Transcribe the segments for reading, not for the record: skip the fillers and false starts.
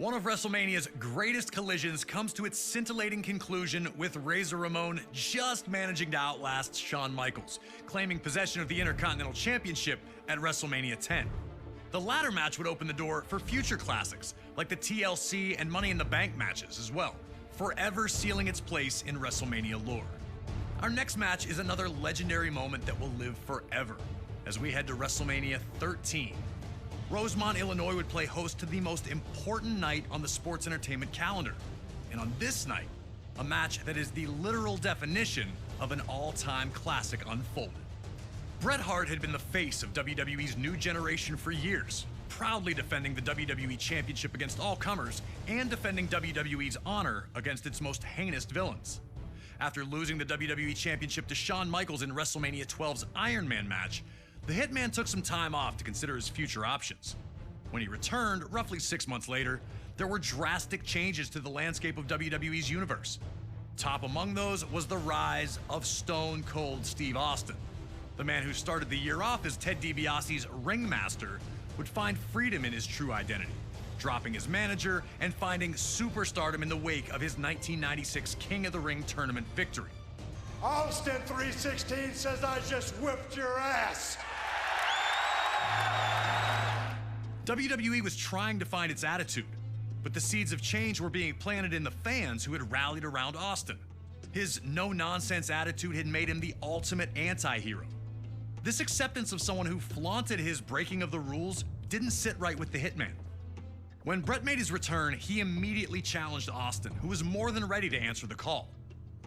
One of WrestleMania's greatest collisions comes to its scintillating conclusion with Razor Ramon just managing to outlast Shawn Michaels, claiming possession of the Intercontinental Championship at WrestleMania 10. The latter match would open the door for future classics, like the TLC and Money in the Bank matches as well, forever sealing its place in WrestleMania lore. Our next match is another legendary moment that will live forever, as we head to WrestleMania 13. Rosemont, Illinois would play host to the most important night on the sports entertainment calendar. And on this night, a match that is the literal definition of an all-time classic unfolded. Bret Hart had been the face of WWE's new generation for years, proudly defending the WWE Championship against all comers and defending WWE's honor against its most heinous villains. After losing the WWE Championship to Shawn Michaels in WrestleMania 12's Iron Man match, the Hitman took some time off to consider his future options. When he returned, roughly 6 months later, there were drastic changes to the landscape of WWE's universe. Top among those was the rise of Stone Cold Steve Austin. The man who started the year off as Ted DiBiase's ringmaster would find freedom in his true identity, dropping his manager and finding superstardom in the wake of his 1996 King of the Ring tournament victory. Austin 316 says I just whipped your ass. WWE was trying to find its attitude, but the seeds of change were being planted in the fans who had rallied around Austin. His no-nonsense attitude had made him the ultimate anti-hero. This acceptance of someone who flaunted his breaking of the rules didn't sit right with the Hitman. When Bret made his return, he immediately challenged Austin, who was more than ready to answer the call.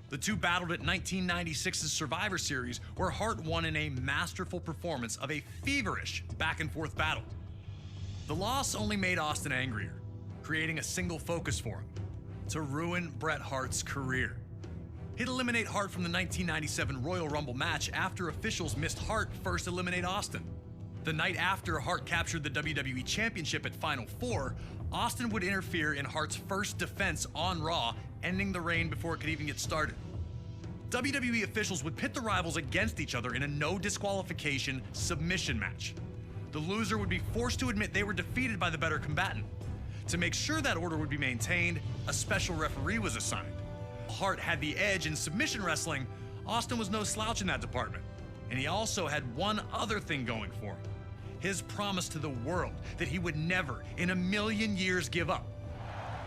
The two battled at 1996's Survivor Series, where Hart won in a masterful performance of a feverish back-and-forth battle. The loss only made Austin angrier, creating a single focus for him: to ruin Bret Hart's career. He'd eliminate Hart from the 1997 Royal Rumble match after officials missed Hart first eliminate Austin. The night after Hart captured the WWE Championship at Final Four, Austin would interfere in Hart's first defense on Raw, ending the reign before it could even get started. WWE officials would pit the rivals against each other in a no disqualification submission match. The loser would be forced to admit they were defeated by the better combatant. To make sure that order would be maintained, a special referee was assigned. Hart had the edge in submission wrestling. Austin was no slouch in that department. And he also had one other thing going for him: his promise to the world that he would never in a million years give up.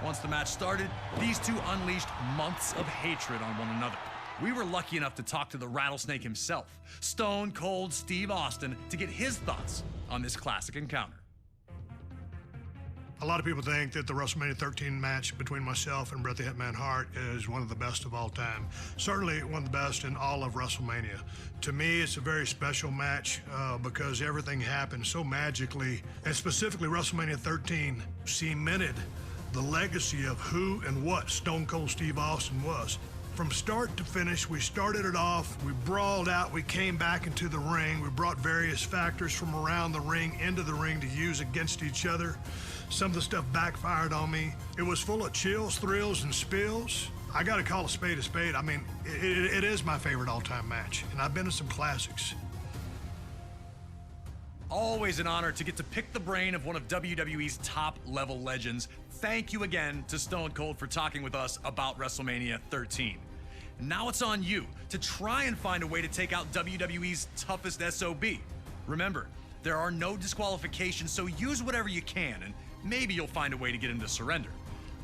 Once the match started, these two unleashed months of hatred on one another. We were lucky enough to talk to the Rattlesnake himself, Stone Cold Steve Austin, to get his thoughts on this classic encounter. A lot of people think that the WrestleMania 13 match between myself and Bret the Hitman Hart is one of the best of all time. Certainly one of the best in all of WrestleMania. To me, it's a very special match because everything happened so magically, and specifically WrestleMania 13 cemented the legacy of who and what Stone Cold Steve Austin was. From start to finish, we started it off, we brawled out, we came back into the ring, we brought various factors from around the ring into the ring to use against each other. Some of the stuff backfired on me. It was full of chills, thrills, and spills. I gotta call a spade a spade. I mean, it is my favorite all-time match, and I've been to some classics. Always an honor to get to pick the brain of one of WWE's top-level legends. Thank you again to Stone Cold for talking with us about WrestleMania 13. Now it's on you to try and find a way to take out WWE's toughest SOB. Remember, there are no disqualifications, so use whatever you can, and maybe you'll find a way to get him to surrender.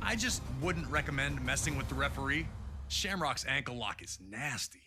I just wouldn't recommend messing with the referee. Shamrock's ankle lock is nasty.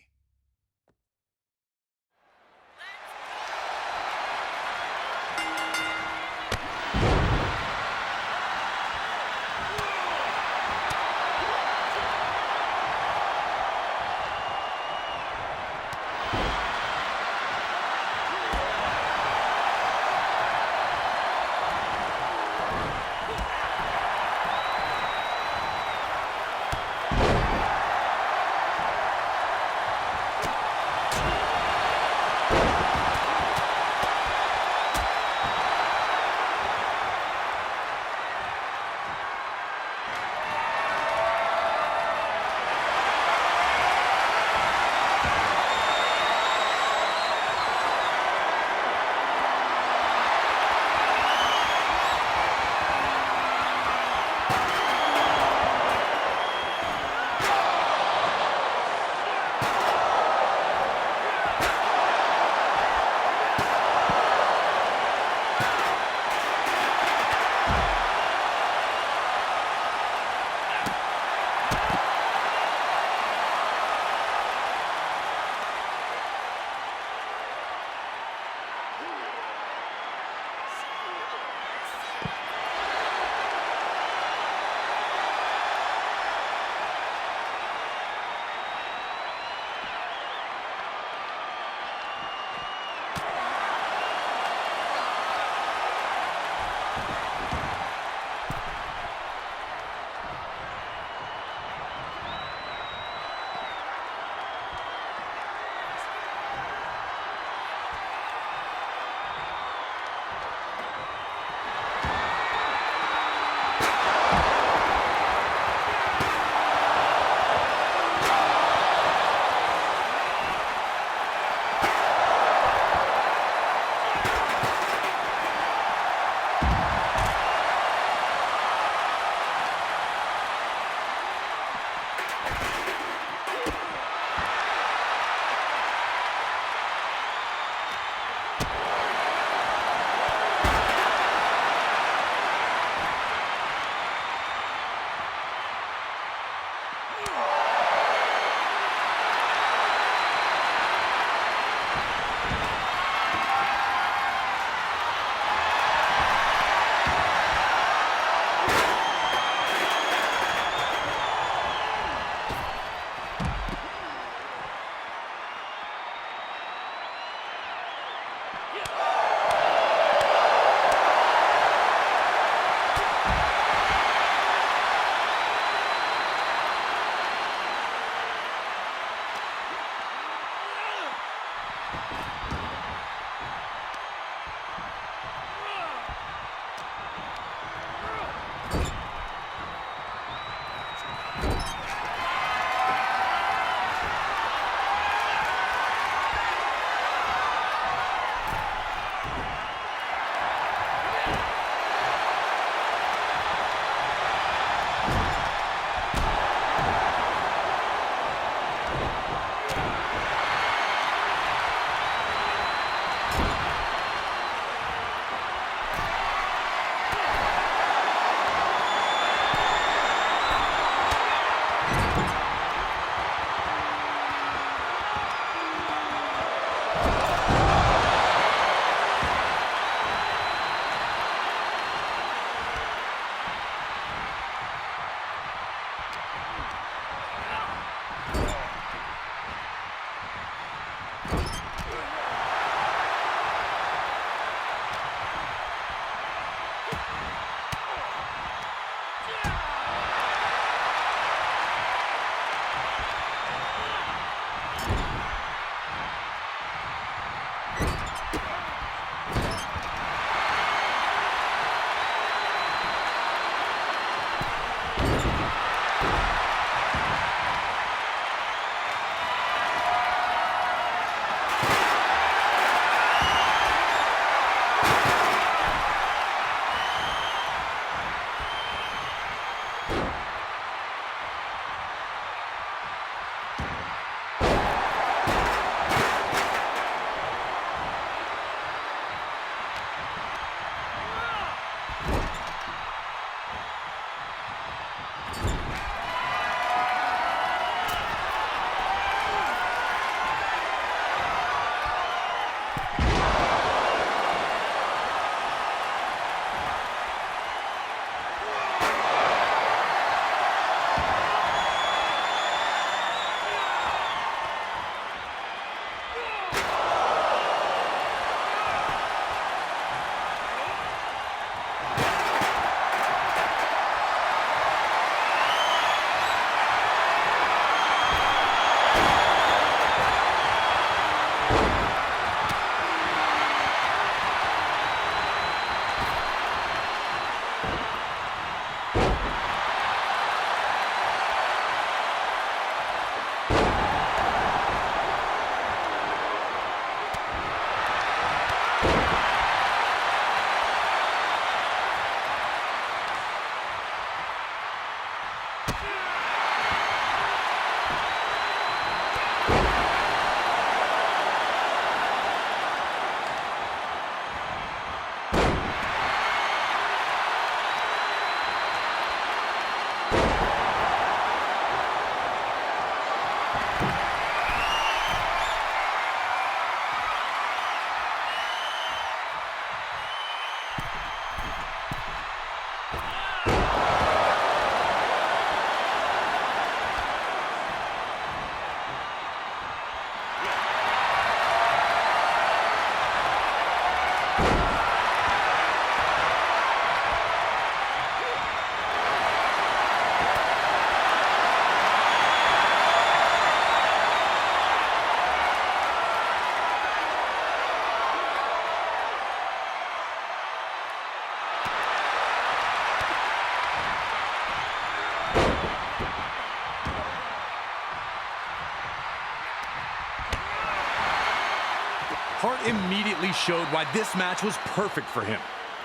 Hart immediately showed why this match was perfect for him.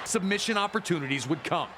Submission opportunities would come.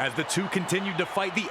As the two continued to fight the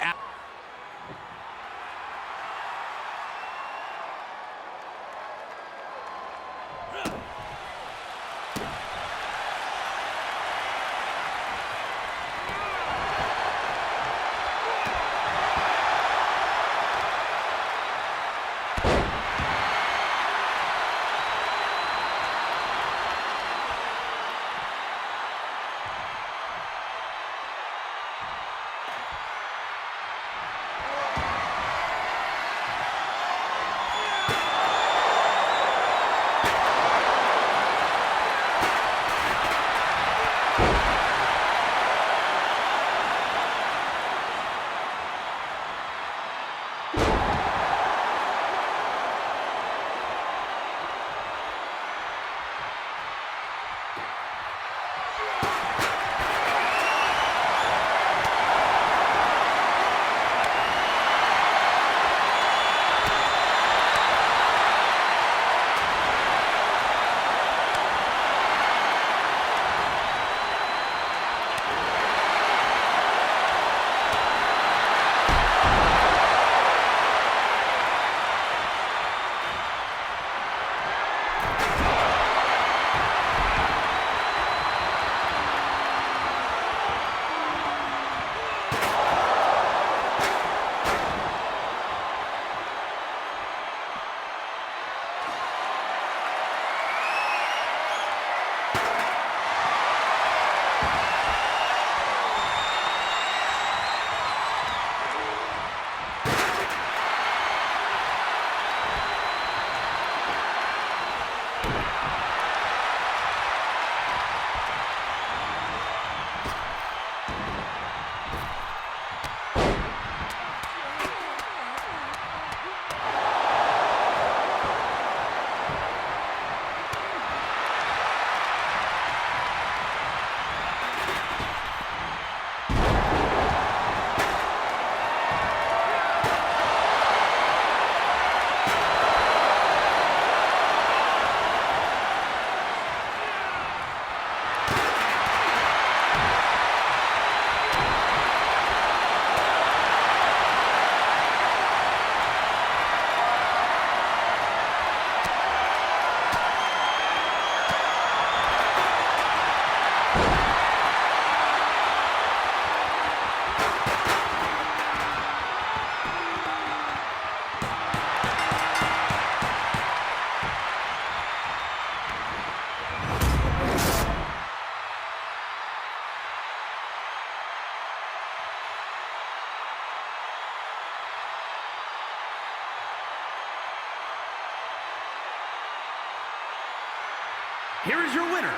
Here is your winner,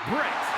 Bret